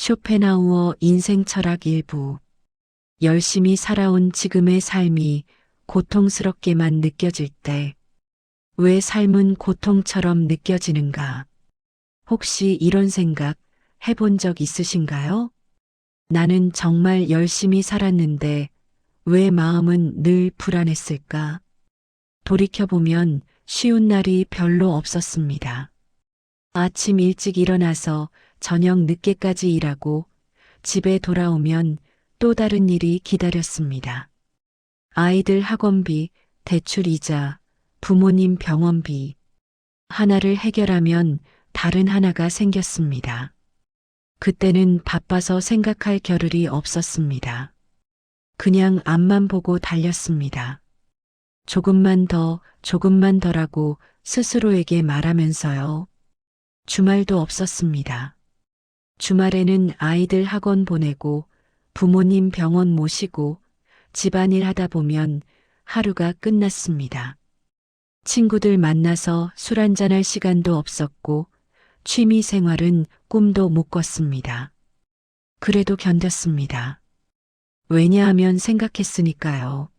쇼펜하우어 인생 철학 일부. 열심히 살아온 지금의 삶이 고통스럽게만 느껴질 때, 왜 삶은 고통처럼 느껴지는가? 혹시 이런 생각 해본 적 있으신가요? 나는 정말 열심히 살았는데 왜 마음은 늘 불안했을까? 돌이켜보면 쉬운 날이 별로 없었습니다. 아침 일찍 일어나서 저녁 늦게까지 일하고 집에 돌아오면 또 다른 일이 기다렸습니다. 아이들 학원비, 대출이자, 부모님 병원비. 하나를 해결하면 다른 하나가 생겼습니다. 그때는 바빠서 생각할 겨를이 없었습니다. 그냥 앞만 보고 달렸습니다. 조금만 더라고 스스로에게 말하면서요. 주말도 없었습니다. 주말에는 아이들 학원 보내고 부모님 병원 모시고 집안일 하다 보면 하루가 끝났습니다. 친구들 만나서 술 한잔할 시간도 없었고 취미 생활은 꿈도 못 꿨습니다. 그래도 견뎠습니다. 왜냐하면 생각했으니까요.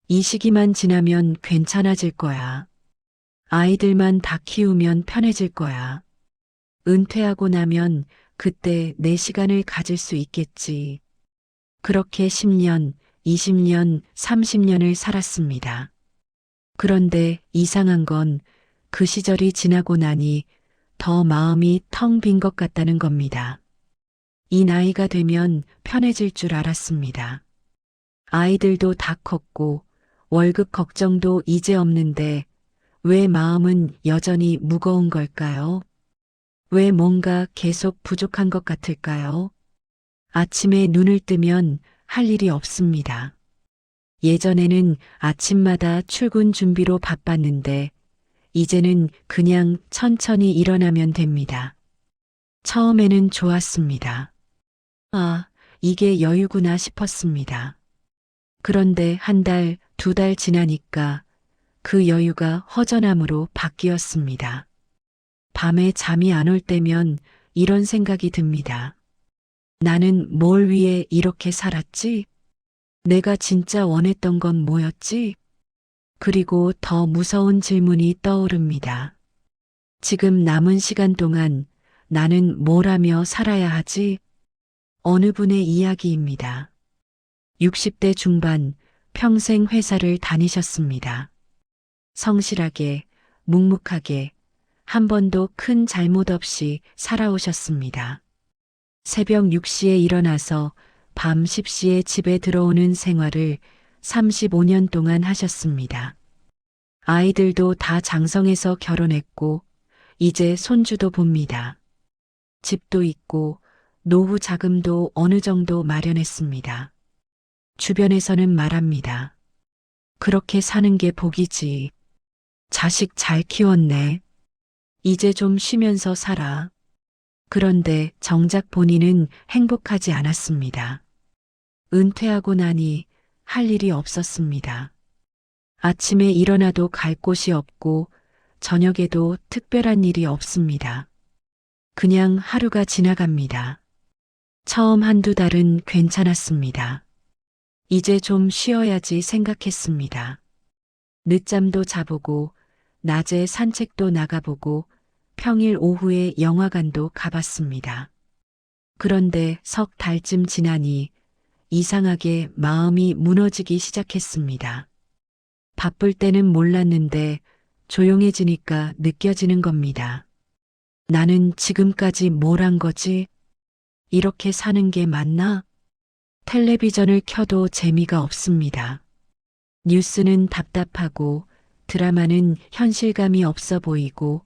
이 시기만 지나면 괜찮아질 거야. 아이들만 다 키우면 편해질 거야. 은퇴하고 나면 그때 내 시간을 가질 수 있겠지. 그렇게 10년, 20년, 30년을 살았습니다. 그런데 이상한 건 그 시절이 지나고 나니 더 마음이 텅 빈 것 같다는 겁니다. 이 나이가 되면 편해질 줄 알았습니다. 아이들도 다 컸고 월급 걱정도 이제 없는데 왜 마음은 여전히 무거운 걸까요? 왜 뭔가 계속 부족한 것 같을까요? 아침에 눈을 뜨면 할 일이 없습니다. 예전에는 아침마다 출근 준비로 바빴는데 이제는 그냥 천천히 일어나면 됩니다. 처음에는 좋았습니다. 아, 이게 여유구나 싶었습니다. 그런데 한 달, 두 달 지나니까 그 여유가 허전함으로 바뀌었습니다. 밤에 잠이 안 올 때면 이런 생각이 듭니다. 나는 뭘 위해 이렇게 살았지? 내가 진짜 원했던 건 뭐였지? 그리고 더 무서운 질문이 떠오릅니다. 지금 남은 시간 동안 나는 뭘 하며 살아야 하지? 어느 분의 이야기입니다. 60대 중반 평생 회사를 다니셨습니다. 성실하게, 묵묵하게, 한 번도 큰 잘못 없이 살아오셨습니다. 새벽 6시에 일어나서 밤 10시에 집에 들어오는 생활을 35년 동안 하셨습니다. 아이들도 다 장성해서 결혼했고, 이제 손주도 봅니다. 집도 있고, 노후 자금도 어느 정도 마련했습니다. 주변에서는 말합니다. 그렇게 사는 게 복이지. 자식 잘 키웠네. 이제 좀 쉬면서 살아. 그런데 정작 본인은 행복하지 않았습니다. 은퇴하고 나니 할 일이 없었습니다. 아침에 일어나도 갈 곳이 없고 저녁에도 특별한 일이 없습니다. 그냥 하루가 지나갑니다. 처음 한두 달은 괜찮았습니다. 이제 좀 쉬어야지 생각했습니다. 늦잠도 자보고 낮에 산책도 나가보고 평일 오후에 영화관도 가봤습니다. 그런데 석 달쯤 지나니 이상하게 마음이 무너지기 시작했습니다. 바쁠 때는 몰랐는데 조용해지니까 느껴지는 겁니다. 나는 지금까지 뭘 한 거지? 이렇게 사는 게 맞나? 텔레비전을 켜도 재미가 없습니다. 뉴스는 답답하고 드라마는 현실감이 없어 보이고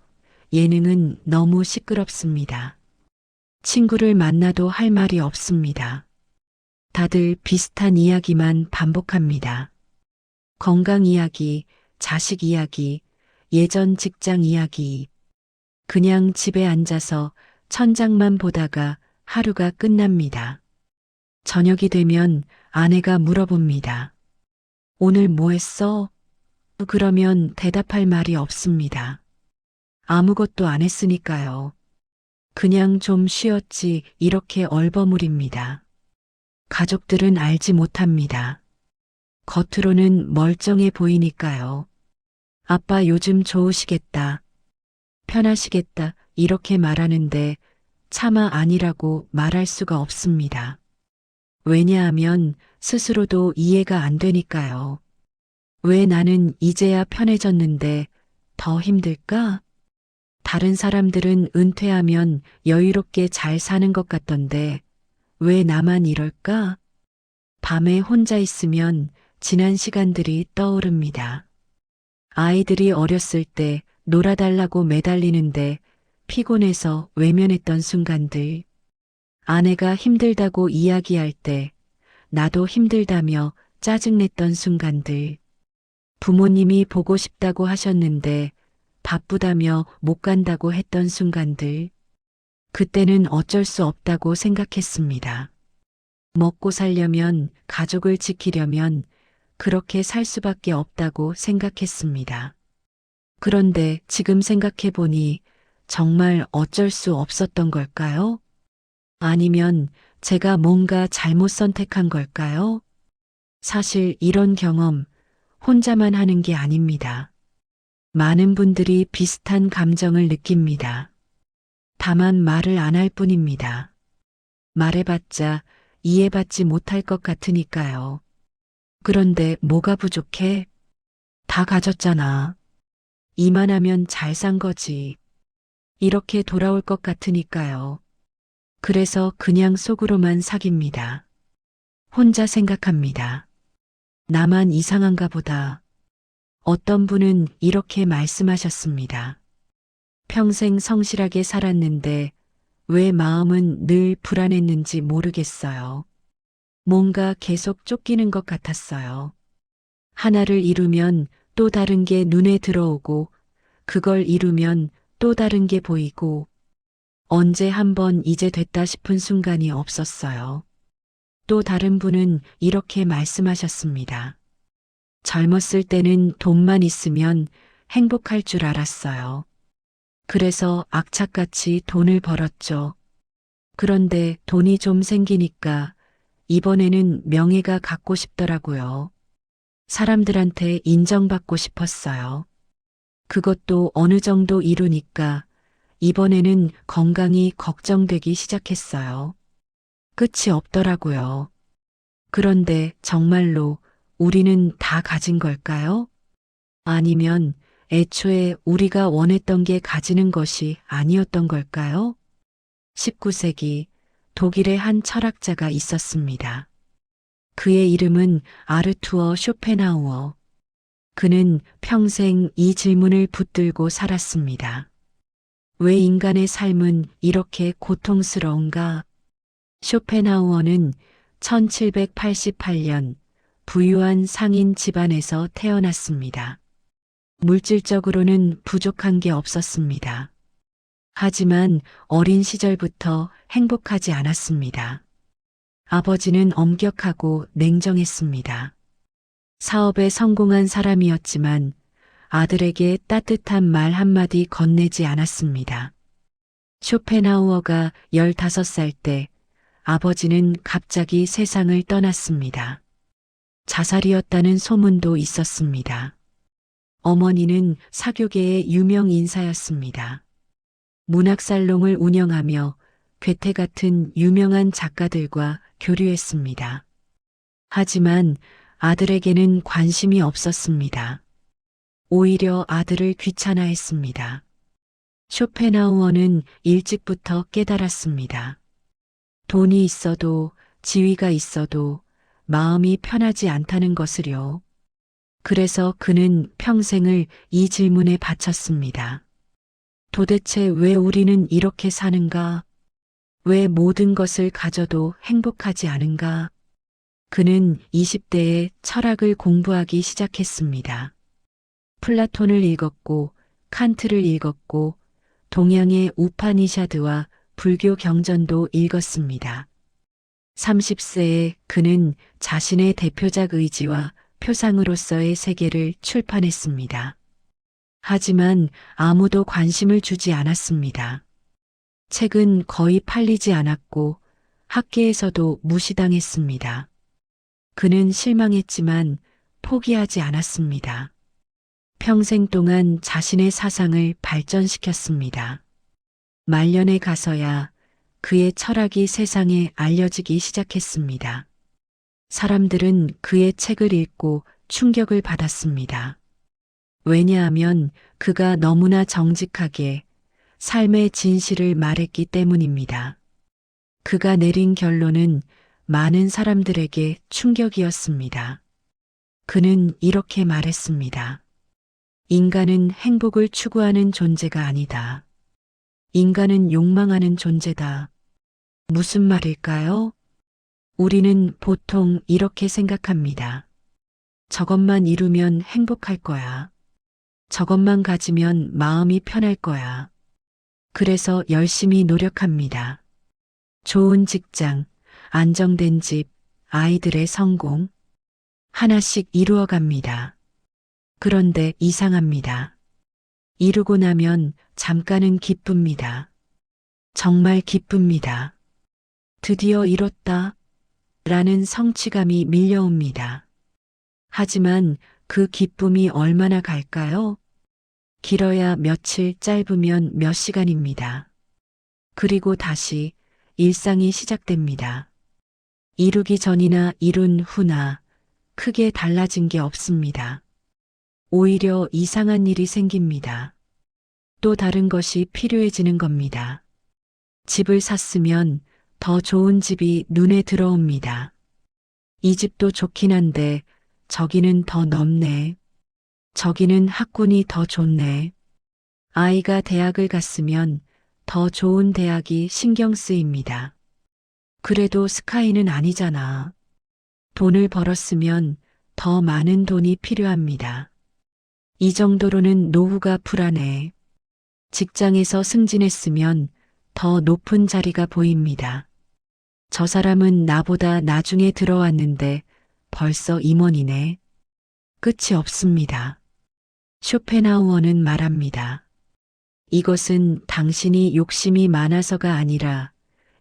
예능은 너무 시끄럽습니다. 친구를 만나도 할 말이 없습니다. 다들 비슷한 이야기만 반복합니다. 건강 이야기, 자식 이야기, 예전 직장 이야기. 그냥 집에 앉아서 천장만 보다가 하루가 끝납니다. 저녁이 되면 아내가 물어봅니다. 오늘 뭐 했어? 그러면 대답할 말이 없습니다. 아무것도 안 했으니까요. 그냥 좀 쉬었지 이렇게 얼버무립니다. 가족들은 알지 못합니다. 겉으로는 멀쩡해 보이니까요. 아빠 요즘 좋으시겠다. 편하시겠다. 이렇게 말하는데 차마 아니라고 말할 수가 없습니다. 왜냐하면 스스로도 이해가 안 되니까요. 왜 나는 이제야 편해졌는데 더 힘들까? 다른 사람들은 은퇴하면 여유롭게 잘 사는 것 같던데 왜 나만 이럴까? 밤에 혼자 있으면 지난 시간들이 떠오릅니다. 아이들이 어렸을 때 놀아달라고 매달리는데 피곤해서 외면했던 순간들, 아내가 힘들다고 이야기할 때 나도 힘들다며 짜증냈던 순간들, 부모님이 보고 싶다고 하셨는데 바쁘다며 못 간다고 했던 순간들, 그때는 어쩔 수 없다고 생각했습니다. 먹고 살려면, 가족을 지키려면 그렇게 살 수밖에 없다고 생각했습니다. 그런데 지금 생각해 보니 정말 어쩔 수 없었던 걸까요? 아니면 제가 뭔가 잘못 선택한 걸까요? 사실 이런 경험 혼자만 하는 게 아닙니다. 많은 분들이 비슷한 감정을 느낍니다. 다만 말을 안 할 뿐입니다. 말해봤자 이해받지 못할 것 같으니까요. 그런데 뭐가 부족해? 다 가졌잖아. 이만하면 잘 산 거지. 이렇게 돌아올 것 같으니까요. 그래서 그냥 속으로만 사깁니다. 혼자 생각합니다. 나만 이상한가 보다. 어떤 분은 이렇게 말씀하셨습니다. 평생 성실하게 살았는데 왜 마음은 늘 불안했는지 모르겠어요. 뭔가 계속 쫓기는 것 같았어요. 하나를 이루면 또 다른 게 눈에 들어오고 그걸 이루면 또 다른 게 보이고 언제 한번 이제 됐다 싶은 순간이 없었어요. 또 다른 분은 이렇게 말씀하셨습니다. 젊었을 때는 돈만 있으면 행복할 줄 알았어요. 그래서 악착같이 돈을 벌었죠. 그런데 돈이 좀 생기니까 이번에는 명예가 갖고 싶더라고요. 사람들한테 인정받고 싶었어요. 그것도 어느 정도 이루니까 이번에는 건강이 걱정되기 시작했어요. 끝이 없더라고요. 그런데 정말로 우리는 다 가진 걸까요? 아니면 애초에 우리가 원했던 게 가지는 것이 아니었던 걸까요? 19세기 독일의 한 철학자가 있었습니다. 그의 이름은 아르투어 쇼펜하우어. 그는 평생 이 질문을 붙들고 살았습니다. 왜 인간의 삶은 이렇게 고통스러운가? 쇼펜하우어는 1788년 부유한 상인 집안에서 태어났습니다. 물질적으로는 부족한 게 없었습니다. 하지만 어린 시절부터 행복하지 않았습니다. 아버지는 엄격하고 냉정했습니다. 사업에 성공한 사람이었지만 아들에게 따뜻한 말 한마디 건네지 않았습니다. 쇼펜하우어가 15살 때 아버지는 갑자기 세상을 떠났습니다. 자살이었다는 소문도 있었습니다. 어머니는 사교계의 유명 인사였습니다. 문학살롱을 운영하며 괴테 같은 유명한 작가들과 교류했습니다. 하지만 아들에게는 관심이 없었습니다. 오히려 아들을 귀찮아했습니다. 쇼펜하우어는 일찍부터 깨달았습니다. 돈이 있어도 지위가 있어도 마음이 편하지 않다는 것을요. 그래서 그는 평생을 이 질문에 바쳤습니다. 도대체 왜 우리는 이렇게 사는가? 왜 모든 것을 가져도 행복하지 않은가? 그는 20대에 철학을 공부하기 시작했습니다. 플라톤을 읽었고 칸트를 읽었고 동양의 우파니샤드와 불교 경전도 읽었습니다. 30세에 그는 자신의 대표작 의지와 표상으로서의 세계를 출판했습니다. 하지만 아무도 관심을 주지 않았습니다. 책은 거의 팔리지 않았고 학계에서도 무시당했습니다. 그는 실망했지만 포기하지 않았습니다. 평생 동안 자신의 사상을 발전시켰습니다. 말년에 가서야 그의 철학이 세상에 알려지기 시작했습니다. 사람들은 그의 책을 읽고 충격을 받았습니다. 왜냐하면 그가 너무나 정직하게 삶의 진실을 말했기 때문입니다. 그가 내린 결론은 많은 사람들에게 충격이었습니다. 그는 이렇게 말했습니다. 인간은 행복을 추구하는 존재가 아니다. 인간은 욕망하는 존재다. 무슨 말일까요? 우리는 보통 이렇게 생각합니다. 저것만 이루면 행복할 거야. 저것만 가지면 마음이 편할 거야. 그래서 열심히 노력합니다. 좋은 직장, 안정된 집, 아이들의 성공. 하나씩 이루어 갑니다. 그런데 이상합니다. 이루고 나면 잠깐은 기쁩니다. 정말 기쁩니다. 드디어 이뤘다. 라는 성취감이 밀려옵니다. 하지만 그 기쁨이 얼마나 갈까요? 길어야 며칠, 짧으면 몇 시간입니다. 그리고 다시 일상이 시작됩니다. 이루기 전이나 이룬 후나 크게 달라진 게 없습니다. 오히려 이상한 일이 생깁니다. 또 다른 것이 필요해지는 겁니다. 집을 샀으면 더 좋은 집이 눈에 들어옵니다. 이 집도 좋긴 한데 저기는 더 넓네. 저기는 학군이 더 좋네. 아이가 대학을 갔으면 더 좋은 대학이 신경 쓰입니다. 그래도 스카이는 아니잖아. 돈을 벌었으면 더 많은 돈이 필요합니다. 이 정도로는 노후가 불안해. 직장에서 승진했으면 더 높은 자리가 보입니다. 저 사람은 나보다 나중에 들어왔는데 벌써 임원이네. 끝이 없습니다. 쇼펜하우어는 말합니다. 이것은 당신이 욕심이 많아서가 아니라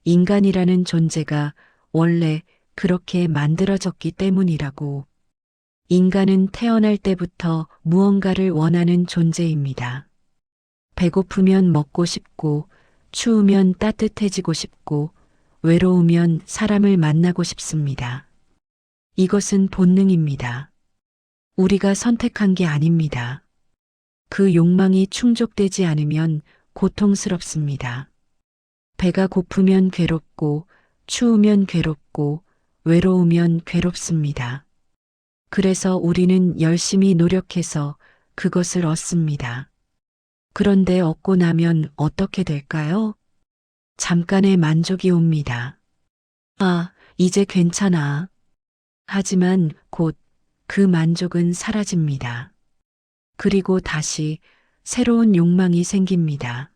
인간이라는 존재가 원래 그렇게 만들어졌기 때문이라고. 인간은 태어날 때부터 무언가를 원하는 존재입니다. 배고프면 먹고 싶고, 추우면 따뜻해지고 싶고, 외로우면 사람을 만나고 싶습니다. 이것은 본능입니다. 우리가 선택한 게 아닙니다. 그 욕망이 충족되지 않으면 고통스럽습니다. 배가 고프면 괴롭고, 추우면 괴롭고, 외로우면 괴롭습니다. 그래서 우리는 열심히 노력해서 그것을 얻습니다. 그런데 얻고 나면 어떻게 될까요? 잠깐의 만족이 옵니다. 아, 이제 괜찮아. 하지만 곧 그 만족은 사라집니다. 그리고 다시 새로운 욕망이 생깁니다.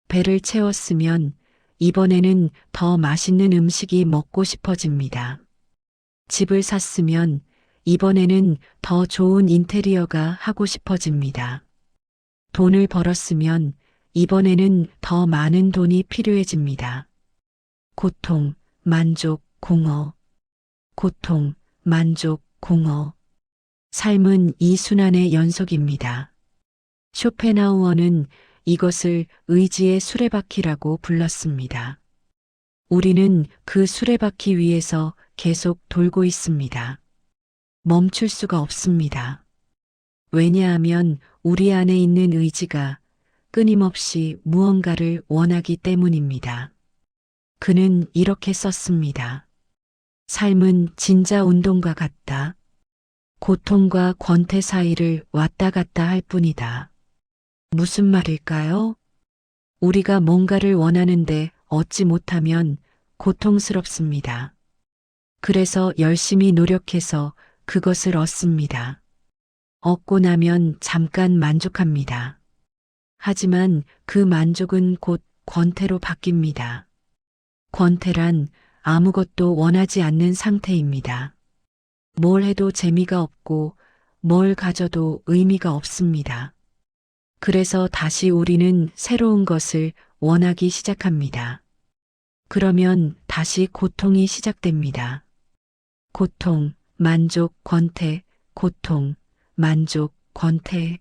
배를 채웠으면 이번에는 더 맛있는 음식이 먹고 싶어집니다. 집을 샀으면 이번에는 더 좋은 인테리어가 하고 싶어집니다. 돈을 벌었으면 이번에는 더 많은 돈이 필요해집니다. 고통, 만족, 공허. 고통, 만족, 공허. 삶은 이 순환의 연속입니다. 쇼펜하우어는 이것을 의지의 수레바퀴라고 불렀습니다. 우리는 그 수레바퀴 위에서 계속 돌고 있습니다. 멈출 수가 없습니다. 왜냐하면 우리 안에 있는 의지가 끊임없이 무언가를 원하기 때문입니다. 그는 이렇게 썼습니다. 삶은 진자 운동과 같다. 고통과 권태 사이를 왔다 갔다 할 뿐이다. 무슨 말일까요? 우리가 뭔가를 원하는데 얻지 못하면 고통스럽습니다. 그래서 열심히 노력해서 그것을 얻습니다. 얻고 나면 잠깐 만족합니다. 하지만 그 만족은 곧 권태로 바뀝니다. 권태란 아무것도 원하지 않는 상태입니다. 뭘 해도 재미가 없고 뭘 가져도 의미가 없습니다. 그래서 다시 우리는 새로운 것을 원하기 시작합니다. 그러면 다시 고통이 시작됩니다. 고통, 만족, 권태, 고통, 만족, 권태.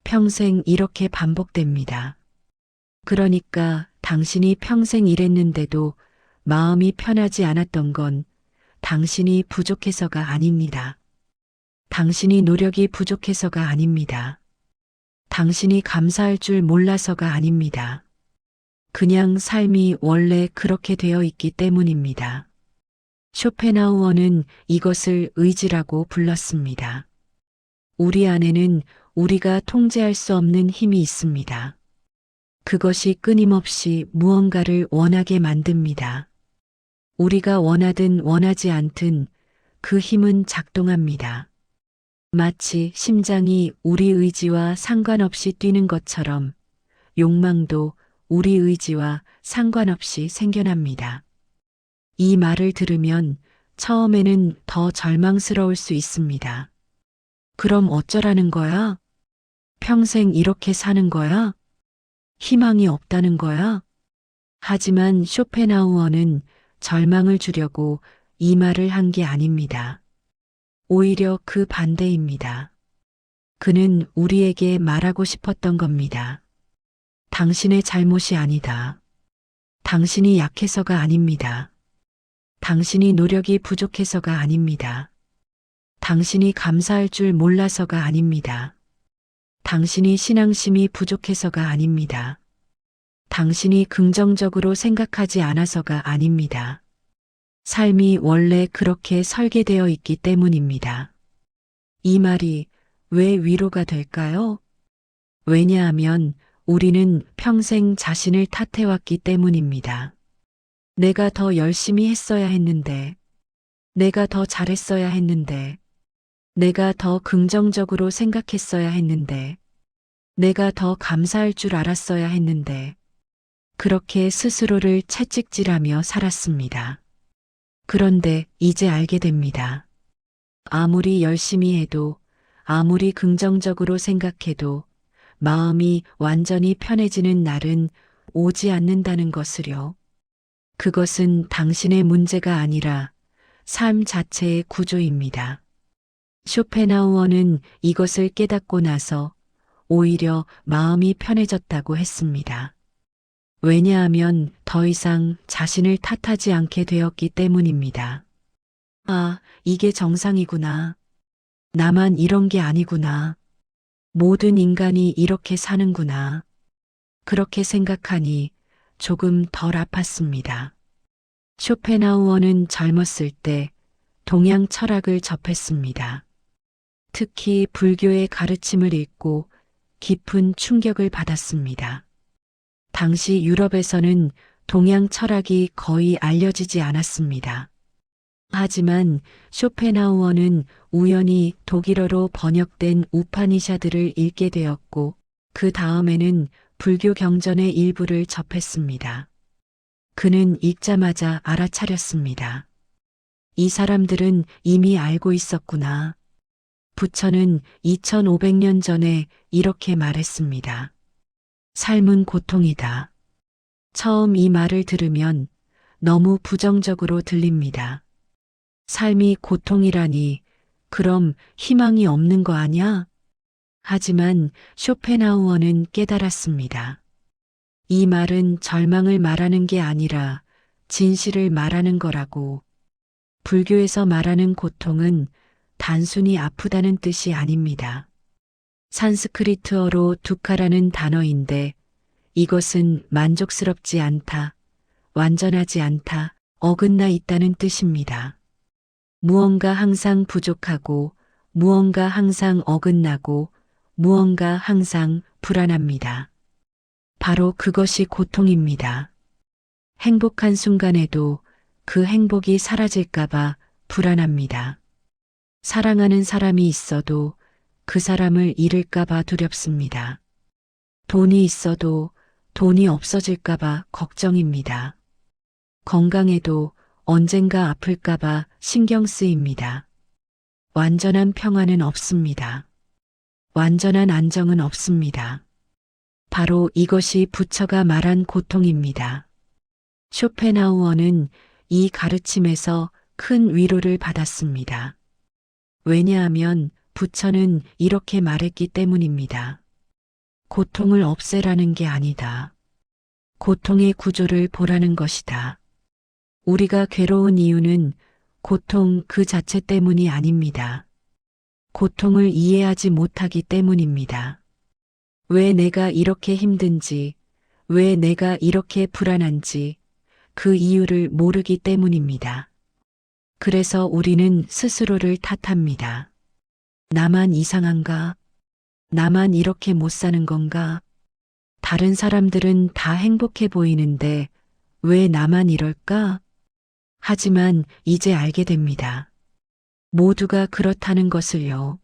평생 이렇게 반복됩니다. 그러니까 당신이 평생 이랬는데도 마음이 편하지 않았던 건 당신이 부족해서가 아닙니다. 당신이 노력이 부족해서가 아닙니다. 당신이 감사할 줄 몰라서가 아닙니다. 그냥 삶이 원래 그렇게 되어 있기 때문입니다. 쇼펜하우어는 이것을 의지라고 불렀습니다. 우리 안에는 우리가 통제할 수 없는 힘이 있습니다. 그것이 끊임없이 무언가를 원하게 만듭니다. 우리가 원하든 원하지 않든 그 힘은 작동합니다. 마치 심장이 우리 의지와 상관없이 뛰는 것처럼 욕망도 우리 의지와 상관없이 생겨납니다. 이 말을 들으면 처음에는 더 절망스러울 수 있습니다. 그럼 어쩌라는 거야? 평생 이렇게 사는 거야? 희망이 없다는 거야? 하지만 쇼펜하우어는 절망을 주려고 이 말을 한 게 아닙니다. 오히려 그 반대입니다. 그는 우리에게 말하고 싶었던 겁니다. 당신의 잘못이 아니다. 당신이 약해서가 아닙니다. 당신이 노력이 부족해서가 아닙니다. 당신이 감사할 줄 몰라서가 아닙니다. 당신이 신앙심이 부족해서가 아닙니다. 당신이 긍정적으로 생각하지 않아서가 아닙니다. 삶이 원래 그렇게 설계되어 있기 때문입니다. 이 말이 왜 위로가 될까요? 왜냐하면 우리는 평생 자신을 탓해왔기 때문입니다. 내가 더 열심히 했어야 했는데, 내가 더 잘했어야 했는데, 내가 더 긍정적으로 생각했어야 했는데, 내가 더 감사할 줄 알았어야 했는데, 그렇게 스스로를 채찍질하며 살았습니다. 그런데 이제 알게 됩니다. 아무리 열심히 해도, 아무리 긍정적으로 생각해도 마음이 완전히 편해지는 날은 오지 않는다는 것을요. 그것은 당신의 문제가 아니라 삶 자체의 구조입니다. 쇼펜하우어는 이것을 깨닫고 나서 오히려 마음이 편해졌다고 했습니다. 왜냐하면 더 이상 자신을 탓하지 않게 되었기 때문입니다. 아, 이게 정상이구나. 나만 이런 게 아니구나. 모든 인간이 이렇게 사는구나. 그렇게 생각하니 조금 덜 아팠습니다. 쇼펜하우어는 젊었을 때 동양 철학을 접했습니다. 특히 불교의 가르침을 읽고 깊은 충격을 받았습니다. 당시 유럽에서는 동양 철학이 거의 알려지지 않았습니다. 하지만 쇼펜하우어는 우연히 독일어로 번역된 우파니샤드를 읽게 되었고 그 다음에는 불교 경전의 일부를 접했습니다. 그는 읽자마자 알아차렸습니다. 이 사람들은 이미 알고 있었구나. 부처는 2500년 전에 이렇게 말했습니다. 삶은 고통이다. 처음 이 말을 들으면 너무 부정적으로 들립니다. 삶이 고통이라니 그럼 희망이 없는 거 아냐? 하지만 쇼펜하우어는 깨달았습니다. 이 말은 절망을 말하는 게 아니라 진실을 말하는 거라고. 불교에서 말하는 고통은 단순히 아프다는 뜻이 아닙니다. 산스크리트어로 두카라는 단어인데 이것은 만족스럽지 않다, 완전하지 않다, 어긋나 있다는 뜻입니다. 무언가 항상 부족하고, 무언가 항상 어긋나고, 무언가 항상 불안합니다. 바로 그것이 고통입니다. 행복한 순간에도 그 행복이 사라질까봐 불안합니다. 사랑하는 사람이 있어도 그 사람을 잃을까봐 두렵습니다. 돈이 있어도 돈이 없어질까봐 걱정입니다. 건강해도 언젠가 아플까봐 신경 쓰입니다. 완전한 평화는 없습니다. 완전한 안정은 없습니다. 바로 이것이 부처가 말한 고통입니다. 쇼펜하우어는 이 가르침에서 큰 위로를 받았습니다. 왜냐하면 부처는 이렇게 말했기 때문입니다. 고통을 없애라는 게 아니다. 고통의 구조를 보라는 것이다. 우리가 괴로운 이유는 고통 그 자체 때문이 아닙니다. 고통을 이해하지 못하기 때문입니다. 왜 내가 이렇게 힘든지, 왜 내가 이렇게 불안한지 그 이유를 모르기 때문입니다. 그래서 우리는 스스로를 탓합니다. 나만 이상한가? 나만 이렇게 못 사는 건가? 다른 사람들은 다 행복해 보이는데 왜 나만 이럴까? 하지만 이제 알게 됩니다. 모두가 그렇다는 것을요.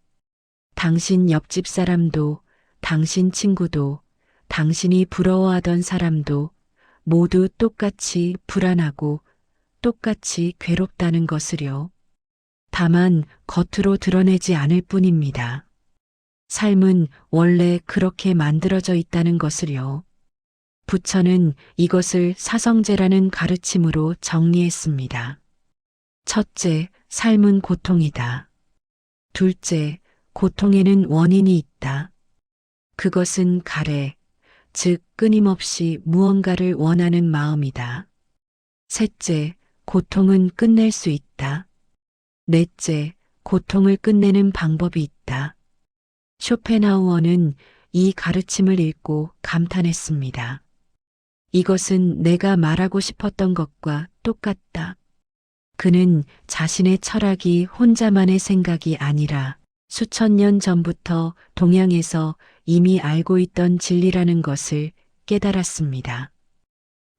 당신 옆집 사람도, 당신 친구도, 당신이 부러워하던 사람도 모두 똑같이 불안하고 똑같이 괴롭다는 것을요. 다만 겉으로 드러내지 않을 뿐입니다. 삶은 원래 그렇게 만들어져 있다는 것을요. 부처는 이것을 사성제라는 가르침으로 정리했습니다. 첫째, 삶은 고통이다. 둘째, 고통에는 원인이 있다. 그것은 가래, 즉 끊임없이 무언가를 원하는 마음이다. 셋째, 고통은 끝낼 수 있다. 넷째, 고통을 끝내는 방법이 있다. 쇼펜하우어는 이 가르침을 읽고 감탄했습니다. 이것은 내가 말하고 싶었던 것과 똑같다. 그는 자신의 철학이 혼자만의 생각이 아니라 수천 년 전부터 동양에서 이미 알고 있던 진리라는 것을 깨달았습니다.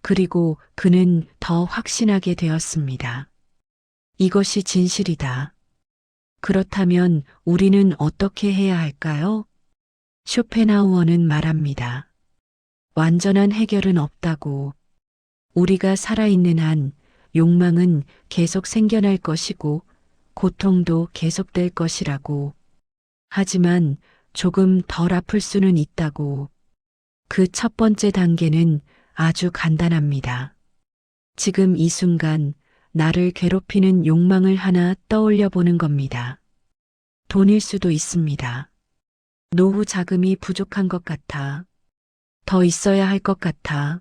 그리고 그는 더 확신하게 되었습니다. 이것이 진실이다. 그렇다면 우리는 어떻게 해야 할까요? 쇼펜하우어는 말합니다. 완전한 해결은 없다고. 우리가 살아있는 한 욕망은 계속 생겨날 것이고 고통도 계속될 것이라고. 하지만 조금 덜 아플 수는 있다고. 그 첫 번째 단계는 아주 간단합니다. 지금 이 순간 나를 괴롭히는 욕망을 하나 떠올려 보는 겁니다. 돈일 수도 있습니다. 노후 자금이 부족한 것 같아. 더 있어야 할 것 같아.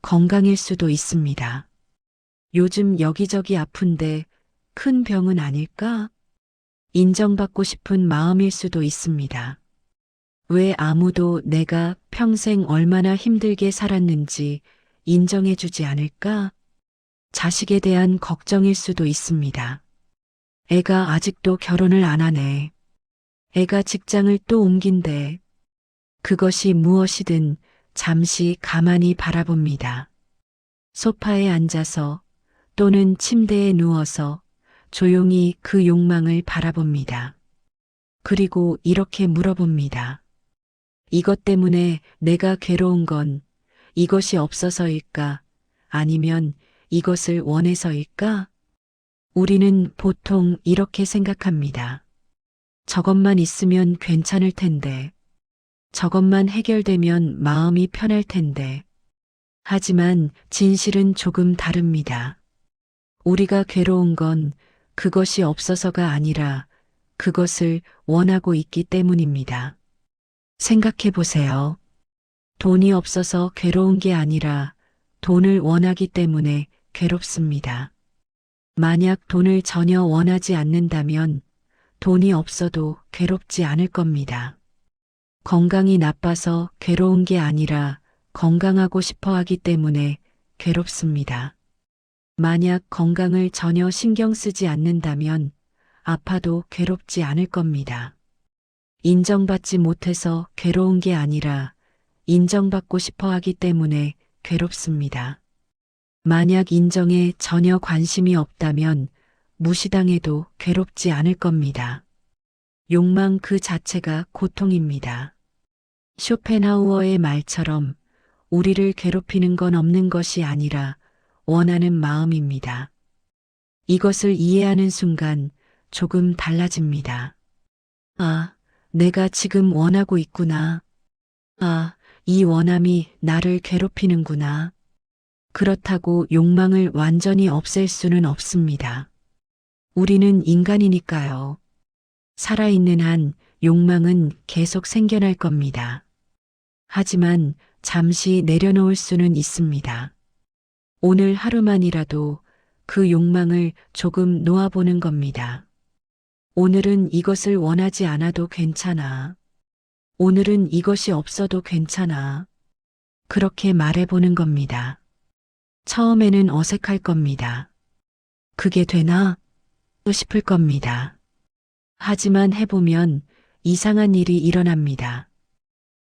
건강일 수도 있습니다. 요즘 여기저기 아픈데 큰 병은 아닐까? 인정받고 싶은 마음일 수도 있습니다. 왜 아무도 내가 평생 얼마나 힘들게 살았는지 인정해주지 않을까? 자식에 대한 걱정일 수도 있습니다. 애가 아직도 결혼을 안 하네. 애가 직장을 또 옮긴대. 그것이 무엇이든 잠시 가만히 바라봅니다. 소파에 앉아서 또는 침대에 누워서 조용히 그 욕망을 바라봅니다. 그리고 이렇게 물어봅니다. 이것 때문에 내가 괴로운 건 이것이 없어서일까? 아니면 이것을 원해서일까? 우리는 보통 이렇게 생각합니다. 저것만 있으면 괜찮을 텐데. 저것만 해결되면 마음이 편할 텐데. 하지만 진실은 조금 다릅니다. 우리가 괴로운 건 그것이 없어서가 아니라 그것을 원하고 있기 때문입니다. 생각해 보세요. 돈이 없어서 괴로운 게 아니라 돈을 원하기 때문에 괴롭습니다. 만약 돈을 전혀 원하지 않는다면 돈이 없어도 괴롭지 않을 겁니다. 건강이 나빠서 괴로운 게 아니라 건강하고 싶어 하기 때문에 괴롭습니다. 만약 건강을 전혀 신경 쓰지 않는다면 아파도 괴롭지 않을 겁니다. 인정받지 못해서 괴로운 게 아니라 인정받고 싶어 하기 때문에 괴롭습니다. 만약 인정에 전혀 관심이 없다면 무시당해도 괴롭지 않을 겁니다. 욕망 그 자체가 고통입니다. 쇼펜하우어의 말처럼 우리를 괴롭히는 건 없는 것이 아니라 원하는 마음입니다. 이것을 이해하는 순간 조금 달라집니다. 아, 내가 지금 원하고 있구나. 아, 이 원함이 나를 괴롭히는구나. 그렇다고 욕망을 완전히 없앨 수는 없습니다. 우리는 인간이니까요. 살아있는 한 욕망은 계속 생겨날 겁니다. 하지만 잠시 내려놓을 수는 있습니다. 오늘 하루만이라도 그 욕망을 조금 놓아보는 겁니다. 오늘은 이것을 원하지 않아도 괜찮아. 오늘은 이것이 없어도 괜찮아. 그렇게 말해보는 겁니다. 처음에는 어색할 겁니다. 그게 되나? 또 싶을 겁니다. 하지만 해보면 이상한 일이 일어납니다.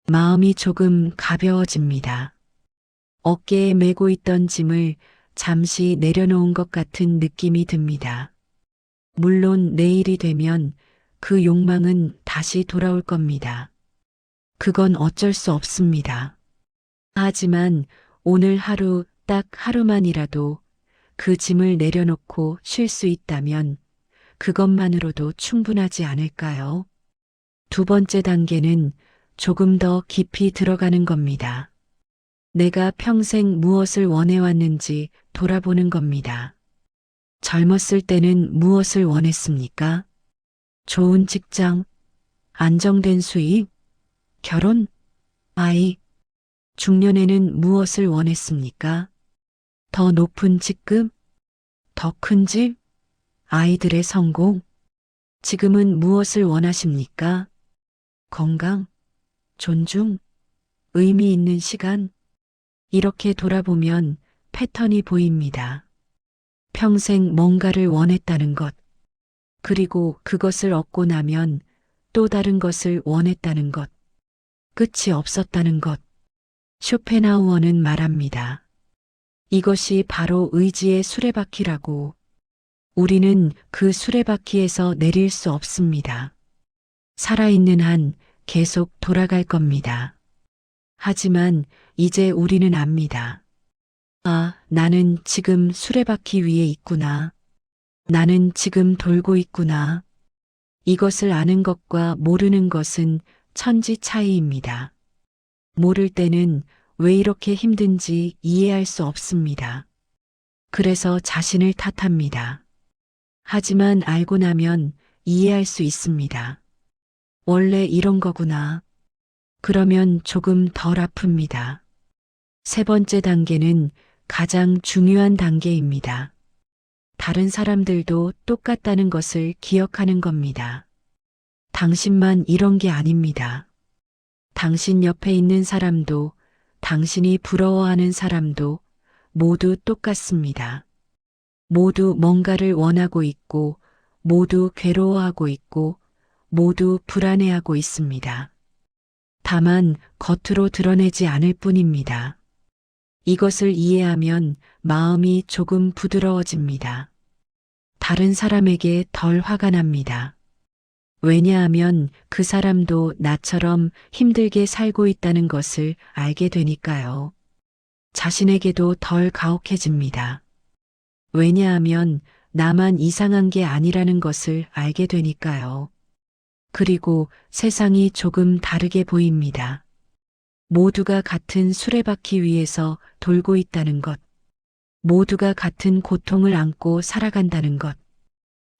마음이 조금 가벼워집니다. 어깨에 메고 있던 짐을 잠시 내려놓은 것 같은 느낌이 듭니다. 물론 내일이 되면 그 욕망은 다시 돌아올 겁니다. 그건 어쩔 수 없습니다. 하지만 오늘 하루 딱 하루만이라도 그 짐을 내려놓고 쉴 수 있다면 그것만으로도 충분하지 않을까요? 두 번째 단계는 조금 더 깊이 들어가는 겁니다. 내가 평생 무엇을 원해왔는지 돌아보는 겁니다. 젊었을 때는 무엇을 원했습니까? 좋은 직장, 안정된 수입, 결혼, 아이. 중년에는 무엇을 원했습니까? 더 높은 직급, 더 큰 집, 아이들의 성공. 지금은 무엇을 원하십니까? 건강, 존중, 의미 있는 시간. 이렇게 돌아보면 패턴이 보입니다. 평생 뭔가를 원했다는 것, 그리고 그것을 얻고 나면 또 다른 것을 원했다는 것, 끝이 없었다는 것. 쇼펜하우어는 말합니다. 이것이 바로 의지의 수레바퀴라고. 우리는 그 수레바퀴에서 내릴 수 없습니다. 살아있는 한 계속 돌아갈 겁니다. 하지만 이제 우리는 압니다. 아, 나는 지금 수레바퀴 위에 있구나. 나는 지금 돌고 있구나. 이것을 아는 것과 모르는 것은 천지 차이입니다. 모를 때는 왜 이렇게 힘든지 이해할 수 없습니다. 그래서 자신을 탓합니다. 하지만 알고 나면 이해할 수 있습니다. 원래 이런 거구나. 그러면 조금 덜 아픕니다. 세 번째 단계는 가장 중요한 단계입니다. 다른 사람들도 똑같다는 것을 기억하는 겁니다. 당신만 이런 게 아닙니다. 당신 옆에 있는 사람도, 당신이 부러워하는 사람도 모두 똑같습니다. 모두 뭔가를 원하고 있고, 모두 괴로워하고 있고, 모두 불안해하고 있습니다. 다만 겉으로 드러내지 않을 뿐입니다. 이것을 이해하면 마음이 조금 부드러워집니다. 다른 사람에게 덜 화가 납니다. 왜냐하면 그 사람도 나처럼 힘들게 살고 있다는 것을 알게 되니까요. 자신에게도 덜 가혹해집니다. 왜냐하면 나만 이상한 게 아니라는 것을 알게 되니까요. 그리고 세상이 조금 다르게 보입니다. 모두가 같은 수레바퀴 위에서 돌고 있다는 것. 모두가 같은 고통을 안고 살아간다는 것.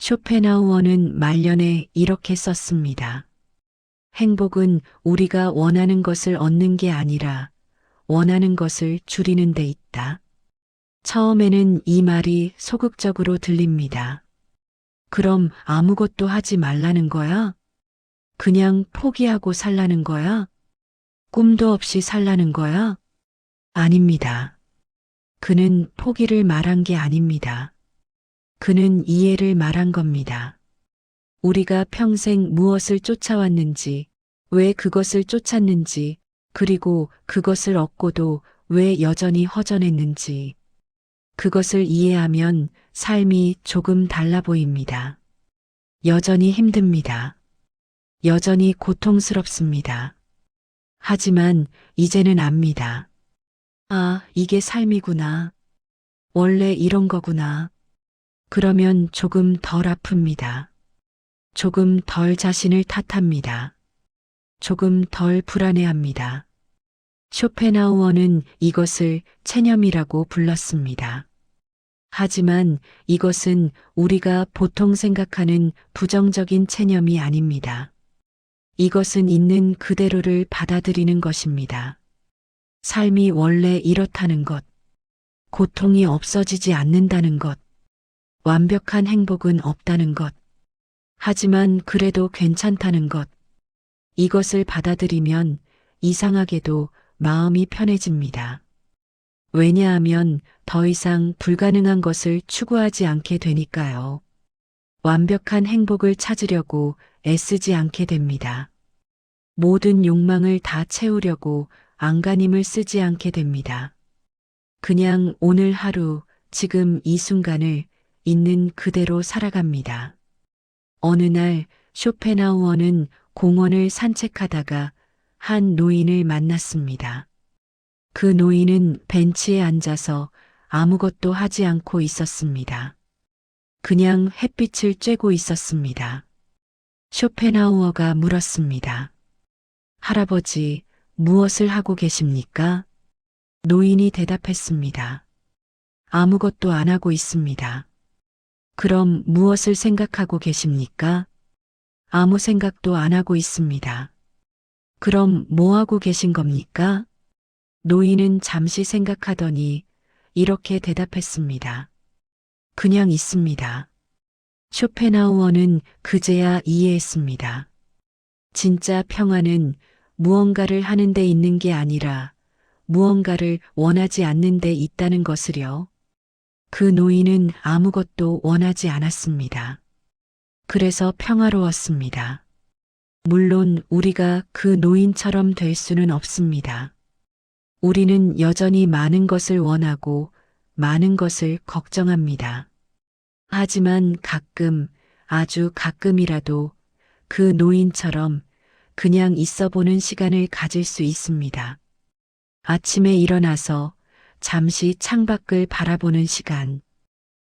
쇼펜하우어는 말년에 이렇게 썼습니다. 행복은 우리가 원하는 것을 얻는 게 아니라 원하는 것을 줄이는 데 있다. 처음에는 이 말이 소극적으로 들립니다. 그럼 아무것도 하지 말라는 거야? 그냥 포기하고 살라는 거야? 꿈도 없이 살라는 거야? 아닙니다. 그는 포기를 말한 게 아닙니다. 그는 이해를 말한 겁니다. 우리가 평생 무엇을 쫓아왔는지, 왜 그것을 쫓았는지, 그리고 그것을 얻고도 왜 여전히 허전했는지, 그것을 이해하면 삶이 조금 달라 보입니다. 여전히 힘듭니다. 여전히 고통스럽습니다. 하지만 이제는 압니다. 아, 이게 삶이구나. 원래 이런 거구나. 그러면 조금 덜 아픕니다. 조금 덜 자신을 탓합니다. 조금 덜 불안해합니다. 쇼펜하우어는 이것을 체념이라고 불렀습니다. 하지만 이것은 우리가 보통 생각하는 부정적인 체념이 아닙니다. 이것은 있는 그대로를 받아들이는 것입니다. 삶이 원래 이렇다는 것, 고통이 없어지지 않는다는 것, 완벽한 행복은 없다는 것, 하지만 그래도 괜찮다는 것, 이것을 받아들이면 이상하게도 마음이 편해집니다. 왜냐하면 더 이상 불가능한 것을 추구하지 않게 되니까요. 완벽한 행복을 찾으려고 애쓰지 않게 됩니다. 모든 욕망을 다 채우려고 안간힘을 쓰지 않게 됩니다. 그냥 오늘 하루, 지금 이 순간을 있는 그대로 살아갑니다. 어느 날 쇼펜하우어는 공원을 산책하다가 한 노인을 만났습니다. 그 노인은 벤치에 앉아서 아무것도 하지 않고 있었습니다. 그냥 햇빛을 쬐고 있었습니다. 쇼펜하우어가 물었습니다. 할아버지, 무엇을 하고 계십니까? 노인이 대답했습니다. 아무것도 안 하고 있습니다. 그럼 무엇을 생각하고 계십니까? 아무 생각도 안 하고 있습니다. 그럼 뭐 하고 계신 겁니까? 노인은 잠시 생각하더니 이렇게 대답했습니다. 그냥 있습니다. 쇼펜하우어는 그제야 이해했습니다. 진짜 평화는 무언가를 하는 데 있는 게 아니라 무언가를 원하지 않는 데 있다는 것을요. 그 노인은 아무것도 원하지 않았습니다. 그래서 평화로웠습니다. 물론 우리가 그 노인처럼 될 수는 없습니다. 우리는 여전히 많은 것을 원하고 많은 것을 걱정합니다. 하지만 가끔, 아주 가끔이라도 그 노인처럼 그냥 있어 보는 시간을 가질 수 있습니다. 아침에 일어나서 잠시 창밖을 바라보는 시간,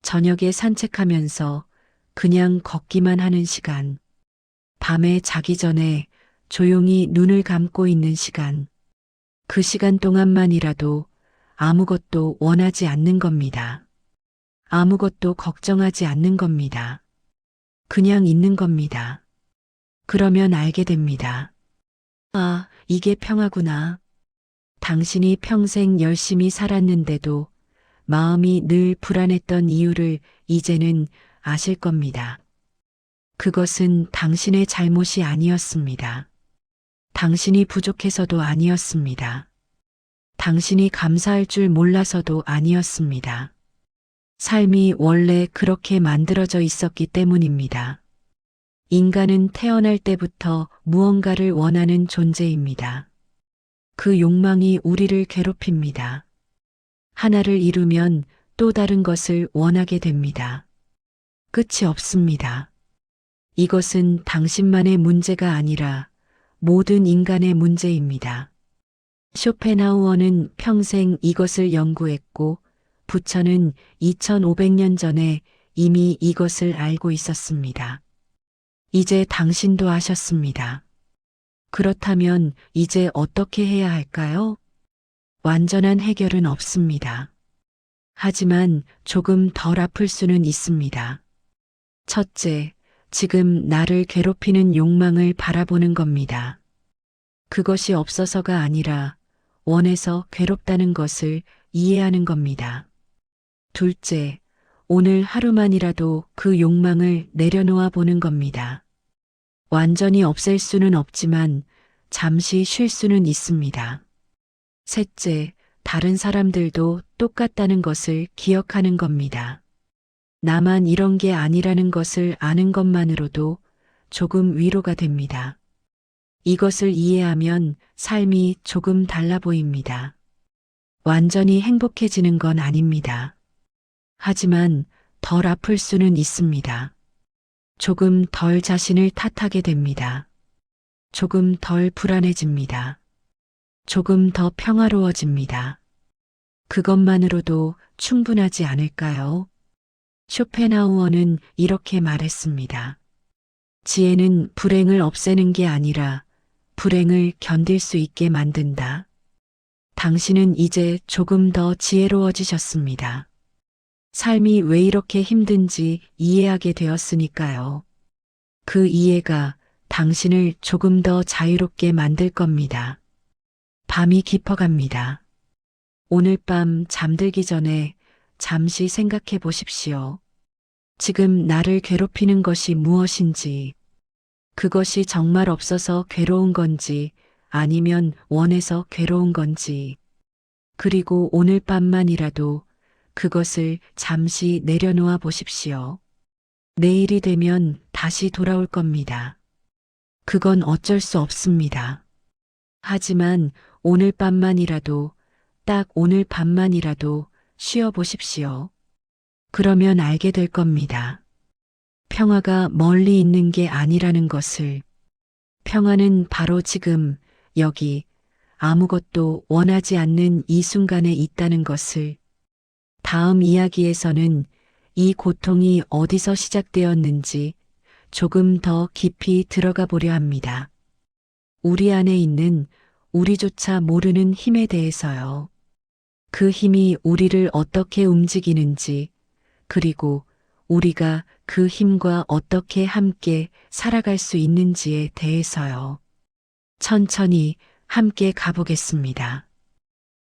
저녁에 산책하면서 그냥 걷기만 하는 시간, 밤에 자기 전에 조용히 눈을 감고 있는 시간, 그 시간 동안만이라도 아무것도 원하지 않는 겁니다. 아무것도 걱정하지 않는 겁니다. 그냥 있는 겁니다. 그러면 알게 됩니다. 아, 이게 평화구나. 당신이 평생 열심히 살았는데도 마음이 늘 불안했던 이유를 이제는 아실 겁니다. 그것은 당신의 잘못이 아니었습니다. 당신이 부족해서도 아니었습니다. 당신이 감사할 줄 몰라서도 아니었습니다. 삶이 원래 그렇게 만들어져 있었기 때문입니다. 인간은 태어날 때부터 무언가를 원하는 존재입니다. 그 욕망이 우리를 괴롭힙니다. 하나를 이루면 또 다른 것을 원하게 됩니다. 끝이 없습니다. 이것은 당신만의 문제가 아니라 모든 인간의 문제입니다. 쇼펜하우어는 평생 이것을 연구했고 부처는 2500년 전에 이미 이것을 알고 있었습니다. 이제 당신도 아셨습니다. 그렇다면 이제 어떻게 해야 할까요? 완전한 해결은 없습니다. 하지만 조금 덜 아플 수는 있습니다. 첫째, 지금 나를 괴롭히는 욕망을 바라보는 겁니다. 그것이 없어서가 아니라 원해서 괴롭다는 것을 이해하는 겁니다. 둘째, 오늘 하루만이라도 그 욕망을 내려놓아 보는 겁니다. 완전히 없앨 수는 없지만 잠시 쉴 수는 있습니다. 셋째, 다른 사람들도 똑같다는 것을 기억하는 겁니다. 나만 이런 게 아니라는 것을 아는 것만으로도 조금 위로가 됩니다. 이것을 이해하면 삶이 조금 달라 보입니다. 완전히 행복해지는 건 아닙니다. 하지만 덜 아플 수는 있습니다. 조금 덜 자신을 탓하게 됩니다. 조금 덜 불안해집니다. 조금 더 평화로워집니다. 그것만으로도 충분하지 않을까요? 쇼펜하우어는 이렇게 말했습니다. 지혜는 불행을 없애는 게 아니라 불행을 견딜 수 있게 만든다. 당신은 이제 조금 더 지혜로워지셨습니다. 삶이 왜 이렇게 힘든지 이해하게 되었으니까요. 그 이해가 당신을 조금 더 자유롭게 만들 겁니다. 밤이 깊어갑니다. 오늘 밤 잠들기 전에 잠시 생각해 보십시오. 지금 나를 괴롭히는 것이 무엇인지, 그것이 정말 없어서 괴로운 건지, 아니면 원해서 괴로운 건지, 그리고 오늘 밤만이라도 그것을 잠시 내려놓아 보십시오. 내일이 되면 다시 돌아올 겁니다. 그건 어쩔 수 없습니다. 하지만 오늘 밤만이라도, 딱 오늘 밤만이라도 쉬어 보십시오. 그러면 알게 될 겁니다. 평화가 멀리 있는 게 아니라는 것을. 평화는 바로 지금, 여기, 아무것도 원하지 않는 이 순간에 있다는 것을. 다음 이야기에서는 이 고통이 어디서 시작되었는지 조금 더 깊이 들어가 보려 합니다. 우리 안에 있는 우리조차 모르는 힘에 대해서요. 그 힘이 우리를 어떻게 움직이는지, 그리고 우리가 그 힘과 어떻게 함께 살아갈 수 있는지에 대해서요. 천천히 함께 가보겠습니다.